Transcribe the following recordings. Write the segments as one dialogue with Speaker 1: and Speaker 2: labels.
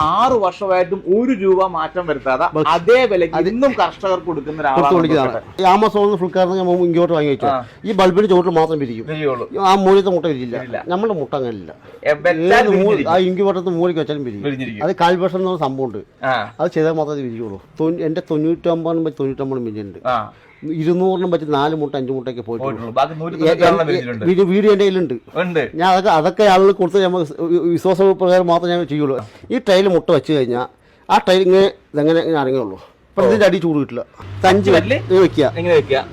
Speaker 1: 6 വർഷമായിട്ടും 1 രൂപ മാറ്റം വരുത്താതെ അതേ വിലയ്ക്ക് ഇന്നും കർഷകർക്ക് കൊടുക്കുന്ന ഒരാളാണ്.
Speaker 2: ആമസോണിൽ ഫ്ലിപ്കാർട്ടിൽ ഇങ്ങോട്ട് വാങ്ങി വെച്ചോ, ഈ ബൾബിന് ചോട്ടിൽ മാത്രം വിരിക്കും, ആ മൂലത്തെ മുട്ട വിരിയില്ല. നമ്മുടെ മുട്ട അങ്ങനെയില്ല, ആ ഇൻക്യുബേറ്റർ മൂലയ്ക്ക് വെച്ചാലും വിരിയും. അത് കാൽവർഷം എന്ന സംഭവം ഉണ്ട്, അത് ചെയ്താൽ മാത്രമേ വിരിയുള്ളൂ. എന്റെ 99 മില്ലുണ്ട്, 200 വെച്ച് 4 മുട്ട 5 മുട്ടയൊക്കെ പോയിട്ടുള്ളൂ. വീഡിയോ എന്റെ കയ്യിലുണ്ട്. ഞാൻ അതൊക്കെ ആളുകൾ കൊടുത്ത് നമ്മൾ വിശ്വാസപ്രകാരം മാത്രമേ ഞാൻ ചെയ്യുള്ളൂ. ഈ ടൈല് മുട്ട വെച്ച് കഴിഞ്ഞാൽ ആ ടൈൽ ഇതെങ്ങനെ ഇറങ്ങിയുള്ളൂ. അപ്പൊ ഇതിന്റെ അടി ചൂട് കിട്ടില്ല. തഞ്ച് വെക്കുക,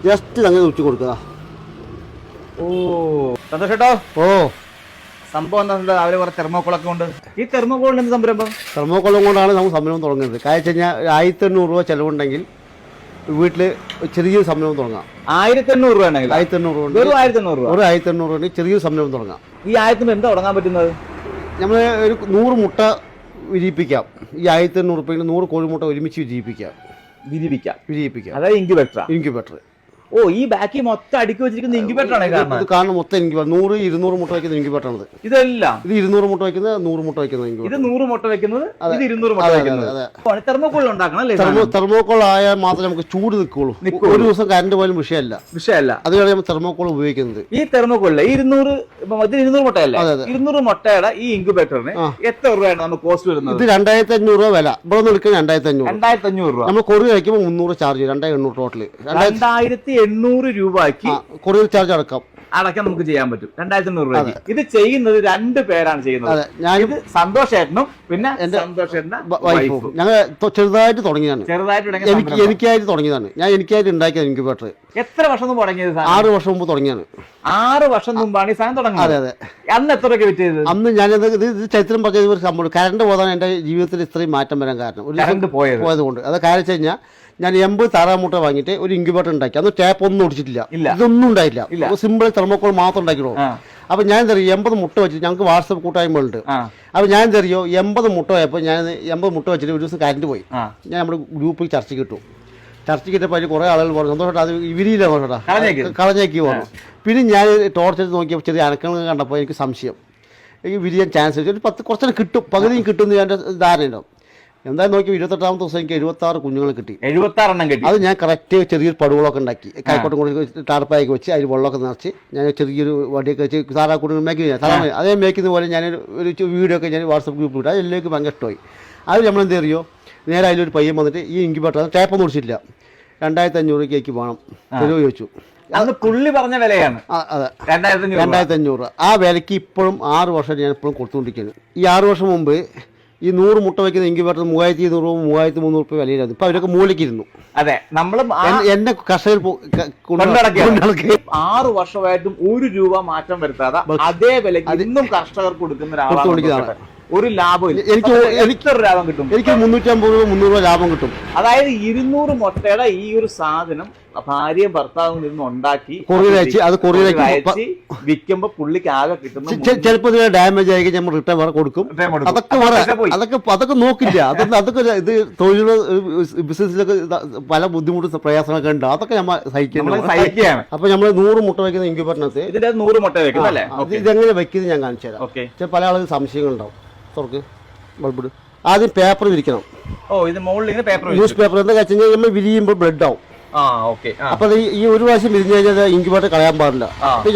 Speaker 2: ജസ്റ്റ് അങ്ങനെ ഉച്ച കൊടുക്കുക.
Speaker 1: ഓ സന്തോഷട്ടോ.
Speaker 2: ഓ
Speaker 1: സംഭവം എന്താ, അവര് കുറെ തെർമോക്കോളൊക്കെ ഉണ്ട്. ഈ തെർമോക്കോളിന് എന്ത് സംരംഭം?
Speaker 2: തെർമോക്കോളം കൊണ്ടാണ് നമുക്ക് സംരംഭം തുടങ്ങുന്നത്. കാര്യം വെച്ച് കഴിഞ്ഞാൽ 1800 രൂപ ചെലവുണ്ടെങ്കിൽ വീട്ടില് ചെറിയൊരു സംരംഭം തുടങ്ങാം.
Speaker 1: 1800 രൂപ
Speaker 2: 1800 രൂപ ചെറിയൊരു സംരംഭം തുടങ്ങാം.
Speaker 1: ഈ 1000 എന്താ തുടങ്ങാൻ പറ്റുന്നത്?
Speaker 2: നമ്മൾ ഒരു 100 മുട്ട വിരിയിപ്പിക്കാം. ഈ 1800 രൂപയിൽ 100 കോഴിമുട്ട ഒരുമിച്ച് വിരിയിപ്പിക്കാം.
Speaker 1: അതായത് ഇൻക്യുബേറ്റർ. ഓ, ഈ ബാക്കി മൊത്തം അടുക്കി വെച്ചിരിക്കുന്ന ഇൻക്യുബേറ്റർ ആണ്.
Speaker 2: കാരണം മൊത്തം ഇൻക്യുബേറ്റർ 100-200 മുട്ട വയ്ക്കുന്ന ഇൻക്യുബേറ്റർ ആണ്.
Speaker 1: ഇതെല്ലാം
Speaker 2: ഇത് 200 മുട്ട വയ്ക്കുന്നത്, 100 മുട്ട വയ്ക്കുന്നത്.
Speaker 1: ഇത് 100 മുട്ട വെക്കുന്നത്, ഇത് 200 മുട്ട വെക്കുന്നത്. തെർമോക്കോൾ ഉണ്ടാക്കണം അല്ലേ?
Speaker 2: തെർമോക്കോൾ ആയാൽ മാത്രമേ നമുക്ക് ചൂട് നിൽക്കുള്ളൂ. ഒരു ദിവസം കറണ്ട് പോലും വിഷയമല്ല. അതുകൊണ്ട് നമ്മൾ തെർമോക്കോൾ ഉപയോഗിക്കുന്നത്.
Speaker 1: ഈ തെർമോക്കോളില് 200 മുട്ടയല്ലേ? 200 മുട്ടയുടെ ഈ ഇൻക്യുബേറ്ററിന് എത്ര രൂപയാണ് നമുക്ക് കോസ്റ്റ് വരുന്നത്?
Speaker 2: ഇത് 2500 രൂപ വില. ഇവിടെ നിന്ന് എടുക്കുന്നത് 2500
Speaker 1: രൂപ.
Speaker 2: നമ്മൾ കൊറിയർ അയക്കുമ്പോൾ 300 ചാർജ്, 2800 ടോട്ടല്.
Speaker 1: 2800 രൂപയ്ക്ക്
Speaker 2: കൊറിയർ ചാർജ് അടക്കം
Speaker 1: നമുക്ക് ചെയ്യാൻ പറ്റും. 2800 രൂപയ്ക്ക്. ഇത് ചെയ്യുന്നത് 2 പേരാണ് ചെയ്യുന്നത്. ഞാനിത് സന്തോഷേട്ടനും പിന്നെ സന്തോഷേട്ടന്റെ വൈഫും.
Speaker 2: ഞങ്ങൾ ചെറുതായിട്ട് തുടങ്ങിയതാണ്. എനിക്കായിട്ട് തുടങ്ങിയതാണ്. ഞാൻ എനിക്കായിട്ട് ഉണ്ടാക്കിയ ഇൻക്യുബേറ്റർ.
Speaker 1: എത്ര വർഷം മുമ്പ് തുടങ്ങിയത്?
Speaker 2: 6 വർഷം മുമ്പ് തുടങ്ങിയാണ്.
Speaker 1: 6 വർഷം മുമ്പാണ് ഈ സാധനം തുടങ്ങുന്നത്.
Speaker 2: അതെ.
Speaker 1: അന്ന് എത്ര രൂപ വിറ്റത്?
Speaker 2: അന്ന് ഞാൻ ഇത് ചരിത്രം പറഞ്ഞ ഒരു സംഭവം. കറണ്ട് പോകാൻ എന്റെ ജീവിതത്തിൽ ഇത്രയും മാറ്റം വരാൻ കാരണം പോയത് കൊണ്ട്. അത് കാര്യം വെച്ച് കഴിഞ്ഞാൽ ഞാൻ 80 താറാമുട്ട വാങ്ങിയിട്ട് ഒരു ഇൻക്യുബേറ്റർ ഉണ്ടാക്കി. അന്ന് ടാപ്പ് ഒന്നും ഒടിച്ചിട്ടില്ല, ഇതൊന്നും ഉണ്ടായില്ല. സിമ്പിൾ തെർമോക്കോൾ മാത്രം ഉണ്ടാക്കിയോ. അപ്പൊ ഞാൻ തരും 80 മുട്ട വെച്ചിട്ട് ഞങ്ങൾക്ക് വാട്സപ്പ് കൂട്ടായ്മകളുണ്ട്. അപ്പൊ ഞാൻ തരുമോ 80 മുട്ട പോയപ്പോൾ ഞാൻ 80 മുട്ട വെച്ചിട്ട് ഒരു ദിവസം കറണ്ട് പോയി. ഞാൻ നമ്മുടെ ഗ്രൂപ്പിൽ ചർച്ചയ്ക്ക് കിട്ടും. ചർച്ചയ്ക്ക് കിട്ടപ്പോൾ കുറെ ആളുകൾ പറഞ്ഞു സന്തോഷേട്ടാ അത് വിരിയില്ല, കളഞ്ഞേക്ക് പറഞ്ഞു. പിന്നെ ഞാൻ ടോർച്ച് എടുത്ത് നോക്കിയപ്പോൾ ചെറിയ അനക്കങ്ങൾ കണ്ടപ്പോൾ എനിക്ക് സംശയം, എനിക്ക് വിരിയാൻ ചാൻസ് ഒരു കുറച്ചൊക്കെ കിട്ടും, പകുതിയും കിട്ടുമെന്ന് എൻ്റെ ധാരണയുണ്ടാവും. എന്തായാലും നോക്കി 28ാമത്തെ ദിവസം എനിക്ക് 76 കുഞ്ഞുങ്ങൾ കിട്ടി.
Speaker 1: 76 എണ്ണം കിട്ടി.
Speaker 2: അത് ഞാൻ കറക്റ്റ് ചെറിയൊരു പടുകളൊക്കെ ഉണ്ടാക്കി കൈക്കോട്ടും കൂടി ടാർപ്പായൊക്കെ വെച്ച് അതിൽ വെള്ളമൊക്കെ നിറച്ച് ഞാൻ ചെറിയൊരു വടിയൊക്കെ വെച്ച് താറാക്കൂടുകൾ മേക്ക് ചെയ്യാം. അതേ മേക്കുന്ന പോലെ ഞാൻ ഒരു വീഡിയോ ഒക്കെ ഞാൻ വാട്സപ്പ് ഗ്രൂപ്പിൽ ഇട്ട് അത് എല്ലാവർക്കും ഭയങ്കര ഇഷ്ടമായി. അത് നമ്മളെന്ത് അറിയോ, നേരെ അതിലൊരു പയ്യൻ വന്നിട്ട് ഈ ഇൻക്യുബേറ്റർ ടാപ്പൊന്നും ഒടിച്ചിട്ടില്ല, 2500 രൂപയ്ക്ക് വേണം തരുമോ ചോദിച്ചു.
Speaker 1: അത് പുള്ളി പറഞ്ഞ വിലയാണ്.
Speaker 2: അതെ, 2500. ആ വിലയ്ക്ക് ഇപ്പോഴും 6 വർഷം ഞാൻ ഇപ്പോഴും കൊടുത്തുകൊണ്ടിരിക്കുകയാണ്. ഈ 6 വർഷം മുമ്പ് ഈ 100 മുട്ട വയ്ക്കുന്ന ഇൻക്യുബേറ്റർ 3200 രൂപ 3300 രൂപ വിലയിലായിരുന്നു. ഇപ്പൊ അവരൊക്കെ മൂലയ്ക്കിരുന്നു.
Speaker 1: അതെ, നമ്മളും
Speaker 2: എന്നെ കർഷകർ
Speaker 1: 6 വർഷമായിട്ടും 1 രൂപ മാറ്റം വരുത്താതെ അതേ വിലയ്ക്ക് ഇന്നും കർഷകർക്ക് കൊടുക്കുന്ന ഒരാളാണ്. ഒരു ലാഭം എനിക്ക് ലാഭം കിട്ടും. എനിക്ക് 350 രൂപ 300 രൂപ ലാഭം കിട്ടും. അതായത് 200 മുട്ടയുടെ ഈ ഒരു സാധനം ഭാര്യ ഭർത്താവിൽ നിന്ന് ഉണ്ടാക്കി കൊറിയർ വിൽക്കുമ്പോ പുള്ളിക്ക് ആകെ കിട്ടുന്ന
Speaker 2: ചിലപ്പോൾ ഡാമേജ് ആയി നമ്മൾ റിട്ടേൺ വേറെ കൊടുക്കും. അതൊക്കെ നോക്കില്ല. അതൊക്കെ ഇത് തൊഴിൽ ബിസിനസ്സിലൊക്കെ പല ബുദ്ധിമുട്ടും പ്രയാസങ്ങളൊക്കെ ഉണ്ട്. അതൊക്കെ നമ്മൾ സഹിക്കുകയാണ്. അപ്പൊ നമ്മൾ 100 മുട്ട വയ്ക്കുന്ന ഇൻക്യുബേറ്ററിനകത്ത്
Speaker 1: 100 മുട്ട വെക്കുന്നല്ലേ,
Speaker 2: ഇതെങ്ങനെ വെക്കുന്നത് ഞാൻ കാണിച്ചു തരാം. പല ആളുകൾ സംശയങ്ങളുണ്ടാവും. തുറക്ക് ബൾബിട്. ആദ്യം പേപ്പർ വിരിക്കണം. ന്യൂസ് പേപ്പർ എന്താ വെച്ച് കഴിഞ്ഞാൽ നമ്മൾ വിരിയുമ്പോൾ ബ്ലഡ് ആവും. അപ്പൊ ഈ ഒരു പ്രാവശ്യം വിരിഞ്ഞു കഴിഞ്ഞാൽ ഇൻക്യുബേറ്റർ കളയാൻ പാടില്ല.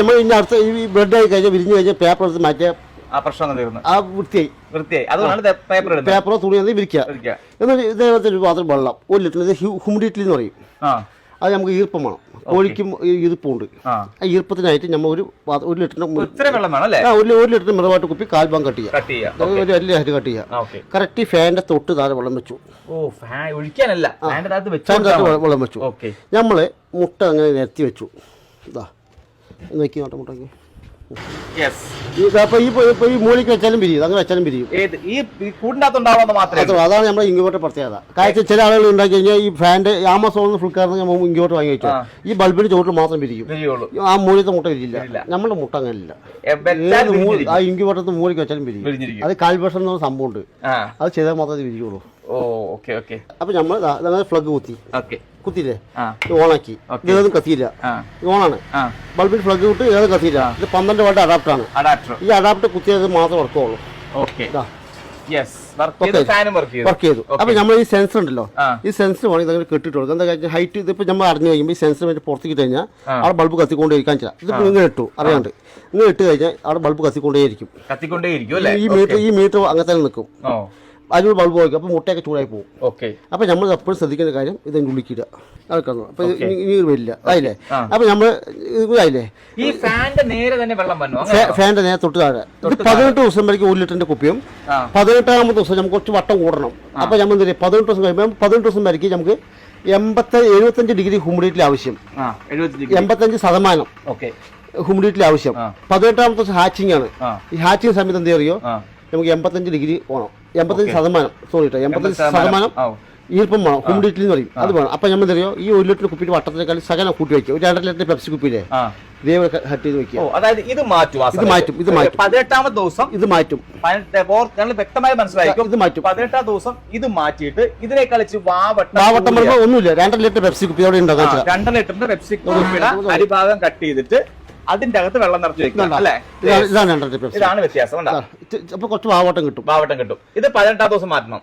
Speaker 2: നമ്മൾ ഇനി അടുത്ത ഈ ബ്ലഡ് ആയി കഴിഞ്ഞാൽ വിരിഞ്ഞു കഴിഞ്ഞാൽ പേപ്പർ എടുത്ത് മാറ്റിയ വൃത്തിയായി പേപ്പറോ തുണി വിരിക്കുക. എന്നാൽ ഇതേപോലത്തെ ഒരു പാത്രം വെള്ളം 1 ലിറ്റർ ഹ്യൂമിഡിറ്റി എന്ന് പറയും. അത് നമുക്ക് ഈർപ്പം വേണം. കോഴിക്കും ഈർപ്പമുണ്ട്. ആ ഈർപ്പത്തിനായിട്ട് നമ്മൾ ഒരു ലിറ്ററിന് 1 ലിറ്ററിന് മിറവാട്ട് കുപ്പി 1/4 ഭാഗം കട്ട് ചെയ്യാം. ഒരു വലിയ അരി കട്ട് ചെയ്യാം. കറക്റ്റ് ഫാനിന്റെ തൊട്ട് താഴെ വെള്ളം വെച്ചു. വെള്ളം വെച്ചു. നമ്മള് മുട്ട അങ്ങനെ നിരത്തി വെച്ചു. ഇതാ നോക്കി മുട്ടക്കി. അപ്പൊ ഈ മൂലിക്ക് വെച്ചാലും പിരിയും, അങ്ങനെ വെച്ചാലും പിരിയും. അതാണ് നമ്മുടെ ഇൻക്യുബേറ്റർ പ്രത്യേകത. കാര്യം ചില ആളുകൾ ഉണ്ടാക്കി കഴിഞ്ഞാൽ ഈ ഫാൻ്റെ ആമസോണിൽ ഫ്ലിപ്കാർട്ടിൽ ഇൻക്യുബേറ്റർ വാങ്ങി വെച്ചോ, ഈ ബൾബിന് ചോട്ടിൽ മാത്രം പിരിക്കും, ആ മൂലത്തെ മുട്ട വിരിയില്ല. നമ്മുടെ മുട്ട അങ്ങനെയില്ല. ആ ഇൻക്യുബേറ്റർ മൂലിക്ക് വെച്ചാലും പിരിയും. അത് കാൽവർഷം എന്ന സംഭവം ഉണ്ട്, അത് ചെയ്താൽ മാത്രമേ അത് വിരിയുള്ളൂ. അപ്പൊ നമ്മൾ ഫ്ലഗ് കുത്തിയില്ലേ, ഓണാക്കി. ഇതൊന്നും കത്തിയില്ല, ഓണാണ്. ബൾബിൽ ഫ്ലഗ് വിട്ട് ഏതും കത്തിയില്ല. ഇത് 12 വാട്ട് അഡാപ്റ്റർ ആണ്. ഈ അഡാപ്റ്റർ കുത്തിയത് മാത്രം വർക്കുള്ളൂ. വർക്ക് ചെയ്തു. അപ്പൊ നമ്മൾ ഈ സെൻസർ ഉണ്ടല്ലോ, ഈ സെൻസർ വേണമെങ്കിൽ ഇതങ്ങനെ കെട്ടിട്ട് കൊടുക്കും. എന്താ കാര്യം ഹൈറ്റ് ഇതിപ്പോ നമ്മൾ അറിഞ്ഞു കഴിയുമ്പോൾ ഈ സെൻസർ വേണ്ടി പുറത്തേക്ക് കഴിഞ്ഞാൽ അവിടെ ബൾബ് കത്തിക്കൊണ്ടേയിരിക്കാൻ ചെയ്യാം. ഇതിപ്പോ ഇങ്ങനെ ഇട്ടു അറിയാണ്ട് ഇങ്ങനെ ഇട്ട് കഴിഞ്ഞാൽ അവിടെ ബൾബ് കത്തിക്കൊണ്ടേയിരിക്കും. ഈ മീറ്റർ അങ്ങനെ തന്നെ നിൽക്കും. അതിനോട് ബൾബ് വയ്ക്കും. അപ്പോൾ മുട്ടയൊക്കെ ചൂടായി പോകും. അപ്പോൾ നമ്മൾ എപ്പോഴും ശ്രദ്ധിക്കേണ്ട കാര്യം ഇതിന് ഉള്ളിക്കിടുക. അതൊക്കെ അപ്പോൾ ഇനി വരില്ല. ആയില്ലേ? അപ്പോൾ നമ്മൾ ആയില്ലേ,
Speaker 1: ഈ ഫാനിന്റെ നേരെ തന്നെ വെള്ളം
Speaker 2: ഫാനിന്റെ നേരെ തൊട്ട് താഴെ 18 ദിവസം വരെയും 1 ലിറ്ററിന്റെ കുപ്പിയും 18ാമത്തെ ദിവസം നമുക്ക് കുറച്ച് വട്ടം കൂടണം. അപ്പോൾ നമ്മൾ എന്ത് ചെയ്യും, 18 ദിവസം കഴിയുമ്പോൾ 18 ദിവസം വരയ്ക്ക് നമുക്ക് 75 ഡിഗ്രി ഹ്യൂമിഡിറ്റി ആവശ്യം, 75% ഹ്യൂമിഡിറ്റി ആവശ്യം. 18ാമത്തെ ദിവസം ഹാച്ചിങ് ആണ്. ഈ ഹാച്ചിങ് സമയത്ത് എന്ത് അറിയോ, നമുക്ക് 85 ഡിഗ്രി വേണം. 85% സോറി 85% ഈർപ്പം വേണം. ഹ്യൂമിഡിറ്റി എന്ന് പറയും, അത് വേണം. അപ്പൊ നമ്മൾ അറിയോ, ഈ 1 ലിറ്റർ കുപ്പിയുടെ വട്ടത്തിനേക്കാൾ സകലം കൂട്ടി വയ്ക്കുക. ഒരു 2.5 ലിറ്റർ പെപ്സി കുപ്പിയിലെ ഇതേപോലെ കട്ട് ചെയ്ത് വെക്കുക.
Speaker 1: അതായത് ഇത് മാറ്റും 18ാമത്തെ ദിവസം ഇത് മാറ്റും. വ്യക്തമായി മനസ്സിലായിരിക്കും, ഇത് മാറ്റും. 18ാം ദിവസം ഇത് മാറ്റിയിട്ട് ഇതിനെ കളിച്ച് വാവട്ടം
Speaker 2: ഒന്നുമില്ല. 2.5 ലിറ്റർ പെപ്സി കുപ്പി അവിടെ ഉണ്ടാകാം.
Speaker 1: 2 ലിറ്ററിന്റെ പെപ്സി കുപ്പിയുടെ അടിഭാഗം കട്ട് ചെയ്തിട്ട് അതിന്റെ അകത്ത് വെള്ളം നിറച്ച് വെക്കണം അല്ലേ? ഇതാണ് വ്യത്യാസം.
Speaker 2: അപ്പൊ കുറച്ച് വാവട്ടം കിട്ടും.
Speaker 1: ഇത് 18ാം ദിവസം മാറ്റണം,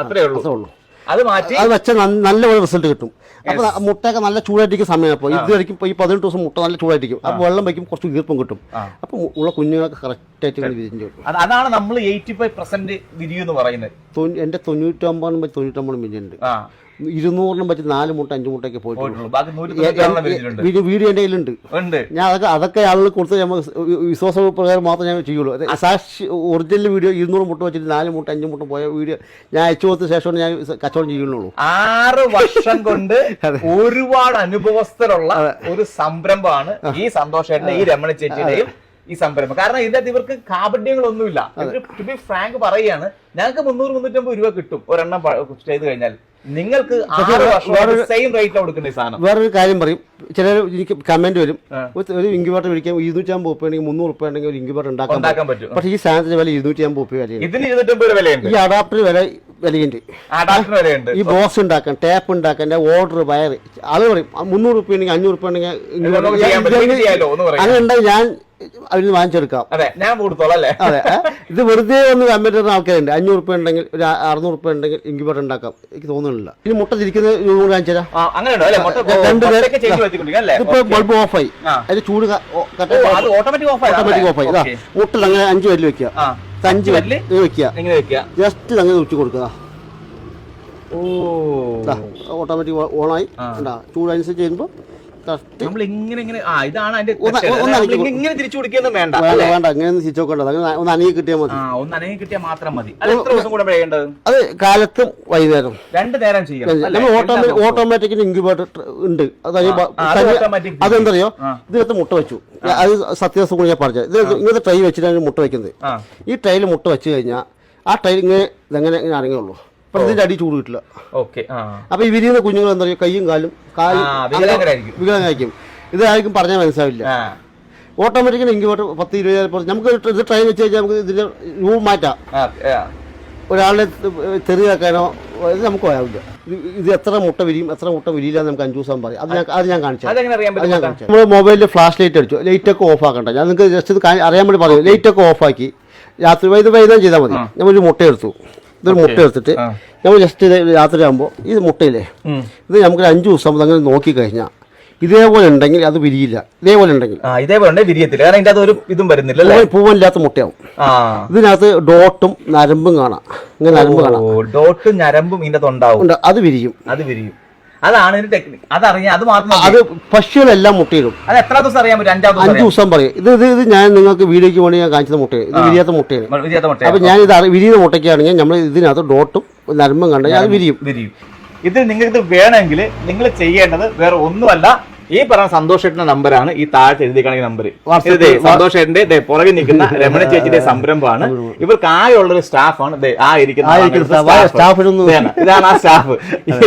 Speaker 1: അത്രേ ഉള്ളൂ. അത് മാറ്റി
Speaker 2: അത് വെച്ചാൽ നല്ല റിസൾട്ട് കിട്ടും. അപ്പൊ മുട്ടയൊക്കെ നല്ല ചൂടായിരിക്കും സമയം. അപ്പോൾ ഇതായിരിക്കും ഈ 18 ദിവസം മുട്ട നല്ല ചൂടായിരിക്കും. അപ്പൊ വെള്ളം വയ്ക്കും, കുറച്ച് ഈർപ്പം കിട്ടും. അപ്പൊ ഉള്ള കുഞ്ഞുങ്ങൾക്ക് കറക്റ്റ് ആയിട്ട് വിരിഞ്ഞു കിട്ടും.
Speaker 1: അതാണ് നമ്മൾ 85% വിരിയെന്ന് പറയുന്നത്.
Speaker 2: എന്റെ 99 വിരിയുണ്ട്. 200 വെച്ച് 4 മുട്ട 5 മുട്ടയൊക്കെ പോയിട്ടുള്ളൂ. വീഡിയോ എന്റെ കയ്യിലുണ്ട്. ഞാൻ അതൊക്കെ ആളുകൾ കൊടുത്ത് വിശ്വാസപ്രകാരം മാത്രം ഞാൻ ചെയ്യുള്ളൂ. ഒറിജിനൽ വീഡിയോ 200 മുട്ട വെച്ചിട്ട് 4 മുട്ട 5 മുട്ട പോയ വീഡിയോ ഞാൻ അയച്ചു കൊടുത്ത ശേഷമാണ് ഞാൻ കച്ചവടം ചെയ്യുള്ളൂ.
Speaker 1: 6 വർഷം കൊണ്ട് ഒരുപാട് അനുഭവസ്ഥരുള്ള ഒരു സംരംഭമാണ് ഈ സന്തോഷേട്ടന്റെ ഈ രമണ ചേച്ചിയുടെയും ഈ സംരംഭം. കാരണം ഇതിനകത്ത് ഇവർക്ക് കാപട്യങ്ങളൊന്നുമില്ല. ടു ബി ഫ്രാങ്ക് പറയുകയാണ്, ഞങ്ങൾക്ക് 300-350 രൂപ കിട്ടും ഒരെണ്ണം ചെയ്ത് കഴിഞ്ഞാൽ. നിങ്ങൾക്ക് സെയിം റേറ്റ് കൊടുക്കുന്ന സാധനം.
Speaker 2: വേറൊരു കാര്യം പറയും, ചിലർ എനിക്ക് കമന്റ് വരും, ഒരു ഇൻക്യുബേറ്റർ മേടിക്കാൻ 250 രൂപ ഉണ്ടെങ്കിൽ 300 രൂപ ഉണ്ടെങ്കിൽ ഒരു ഇൻക്യുബേറ്റർ ഉണ്ടാക്കാൻ പറ്റും. പക്ഷേ ഈ സാധനത്തിന്റെ വില 250 രൂപ വിലയാണ്.
Speaker 1: ഇതിന് 250 വിലയുണ്ട്.
Speaker 2: ഈ അഡാപ്റ്റർ വിലയുണ്ട്. ഈ ബോക്സ് ഉണ്ടാക്കാൻ, ടാപ്പ് ഉണ്ടാക്കാൻ, ഓർഡർ വയർ ആള് പറയും 300 രൂപ ഉണ്ടെങ്കിൽ 500 രൂപ ഉണ്ടെങ്കിൽ അങ്ങനെ ഉണ്ടെങ്കിൽ ഞാൻ അവരിൽ വാങ്ങിച്ചെടുക്കാം.
Speaker 1: അതെ, ഞാൻ കൊടുത്തോളാം അല്ലേ?
Speaker 2: അതെ, ഇത് വെറുതെ ഒന്ന് കമന്റ് ചെയ്യുന്ന ആൾക്കാരുണ്ട്. 500 രൂപ ഉണ്ടെങ്കിൽ ഒരു 600 രൂപ ഉണ്ടെങ്കിൽ ഇൻക്യുബേറ്റർ ഉണ്ടാക്കാം. എനിക്ക് തോന്നുന്നില്ല. ഇനി മുട്ട തിരിക്കുന്ന കാണിച്ചു തരാം. ഇതിപ്പോ ബൾബ് ഓഫായി, അതിന്റെ ചൂട് ഓട്ടോമാറ്റിക് ഓഫായി. മുട്ട അങ്ങനെ 5 വരൽ വെക്കുക, 5 വരൽ വെക്കുക, ജസ്റ്റ് അങ്ങനെ ഉച്ച കൊടുക്കുക. ഓട്ടോമാറ്റിക് ഓണായി. ചൂട് അനുസരിച്ച് ചെയ്യുമ്പോ
Speaker 1: ഇങ്ങനെ തിരിച്ചു കൊടുക്കൊന്നും വേണ്ട.
Speaker 2: അങ്ങനെ തിരിച്ചു നോക്കേണ്ടത് ഒന്ന് അനങ്ങി കിട്ടിയാൽ മതി.
Speaker 1: ഒന്ന് അനങ്ങി കിട്ടിയാൽ മാത്രം മതി. അത് എത്ര ദിവസം കൂടെ ചെയ്യേണ്ടത്?
Speaker 2: അത് കാലത്തും വൈകുന്നേരം
Speaker 1: 2 നേരം ചെയ്യണം.
Speaker 2: ഓട്ടോമാറ്റിക് ഇൻക്യുബേറ്റർ ഉണ്ട്. അതെന്തറിയോ, ഇതിനകത്ത് മുട്ട വെച്ചു. അത് സത്യവസ്ഥ കൂടി ഞാൻ പറഞ്ഞത്. ഇത് ഇങ്ങനത്തെ ട്രൈ വെച്ചിട്ടാണ് മുട്ട വെക്കുന്നത്. ഈ ട്രൈയിൽ മുട്ട വെച്ച് കഴിഞ്ഞാൽ ആ ട്രൈ ഇങ്ങനെ അനങ്ങുള്ളൂ. ഇതിന്റെ അടി ചൂട് കിട്ടില്ല. അപ്പൊ ഈ വിരിയുന്ന കുഞ്ഞുങ്ങൾ എന്താ പറയുക, കയ്യും കാലും വികലങ്ങായിരിക്കും. ഇതായിരിക്കും പറഞ്ഞാൽ മനസ്സിലാവില്ല. ഓട്ടോമാറ്റിക്കലി ഇൻക്യുബേറ്റർ 10-20 നമുക്ക് ഇത് ട്രെയിൻ വെച്ച് കഴിഞ്ഞാൽ നമുക്ക് ഇതിന്റെ രൂപം മാറ്റാം. ഒരാളെ തെറിയാക്കാനോ ഇത് നമുക്ക് ആവില്ല. ഇത് എത്ര മുട്ട വിരിയും എത്ര മുട്ട വിരിയില്ല നമുക്ക് 5 ദിവസം പറയും. അത് ഞാൻ കാണിച്ചു. നമ്മൾ മൊബൈലിൽ ഫ്ലാഷ് ലൈറ്റ് അടിച്ചു, ലൈറ്റൊക്കെ ഓഫ് ആക്കണ്ട. ഞാൻ നിങ്ങൾക്ക് ജസ്റ്റ് ഇത് അറിയാൻ വേണ്ടി പറയും. ലൈറ്റൊക്കെ ഓഫാക്കി രാത്രി വൈകുന്നേരം ചെയ്താൽ മതി. നമ്മളൊരു മുട്ട എടുത്തു. ഇതൊരു മുട്ട എടുത്തിട്ട് നമ്മൾ ജസ്റ്റ് ഇത് രാത്രി ആകുമ്പോൾ ഇത് മുട്ടയില്ലേ, ഇത് നമുക്ക് 5 ദിവസം അങ്ങനെ നോക്കിക്കഴിഞ്ഞാൽ ഇതേപോലെ ഉണ്ടെങ്കിൽ അത് വിരിയില്ല. ഇതേപോലെ ഉണ്ടെങ്കിൽ
Speaker 1: വിരിയത്തില്ല. കാരണം ഇതിന്റെ ഒരു ഇതും വരുന്നില്ല,
Speaker 2: പൂവല്ലാത്ത മുട്ടയാവും. ഇതിനകത്ത് ഡോട്ടും നരമ്പും കാണാം. ഇങ്ങനെ നരമ്പ് കാണാം,
Speaker 1: ഡോട്ടും നരമ്പും ഇതിന്റെ ഉണ്ടാവും.
Speaker 2: അത് വിരിയും.
Speaker 1: അതാണ് ഇതിന്റെ ടെക്നിക്. അതറിയാം. അത് മാത്രം
Speaker 2: അത് പശുവിനെല്ലാം മുട്ടയിടും.
Speaker 1: അത് എത്ര ദിവസം അറിയാൻ പറ്റും?
Speaker 2: 5 ദിവസം പറയും. ഇത് ഞാൻ നിങ്ങൾക്ക് വീഡിയോയ്ക്ക് വേണ്ടി ഞാൻ കാണിച്ചത് മുട്ടയാണ്. ഇത് വിരിയാത്ത മുട്ടയാണ്. അപ്പൊ ഞാൻ ഇത് വിരിയുന്ന മുട്ടയ്ക്കാണെങ്കിൽ നമ്മൾ ഇതിനകത്ത് ഡോട്ടും നരമ്പും കണ്ടെങ്കിൽ അത് വിരിയും.
Speaker 1: ഇത് നിങ്ങൾക്ക് വേണമെങ്കിൽ നിങ്ങൾ ചെയ്യേണ്ടത് വേറെ ഒന്നുമല്ല, ഈ പറഞ്ഞ സന്തോഷേട്ടന്റെ നമ്പറാണ് ഈ താഴത്ത് എഴുതി കാണിക്കുന്ന നമ്പർ. സന്തോഷേട്ടന്റെ പുറകെ നിൽക്കുന്ന രമണ ചേച്ചിയുടെ സംരംഭമാണ്. ഇവർക്ക് ആകെയുള്ളൊരു സ്റ്റാഫാണ് ഇതാണ് ആ സ്റ്റാഫ്.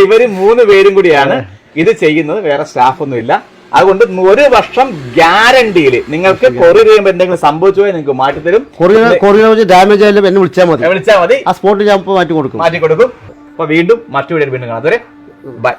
Speaker 1: ഇവര് 3 പേരും കൂടിയാണ് ഇത് ചെയ്യുന്നത്, വേറെ സ്റ്റാഫ് ഒന്നുമില്ല. അതുകൊണ്ട് 1 വർഷം ഗ്യാരണ്ടിയിൽ നിങ്ങൾക്ക് കൊറിയർ ചെയ്യുമ്പോൾ എന്തെങ്കിലും സംഭവിച്ചു പോയാൽ നിങ്ങൾക്ക് മാറ്റിത്തരും.
Speaker 2: കൊറിയർ ഡാമേജ് ആയാലും എന്നെ വിളിച്ചാൽ മതി. ആ സ്പോട്ടിൽ ഞാൻ മാറ്റി കൊടുക്കും.
Speaker 1: അപ്പൊ വീണ്ടും മറ്റു വീഡിയോ കാണാം. അതുവരെ ബൈ.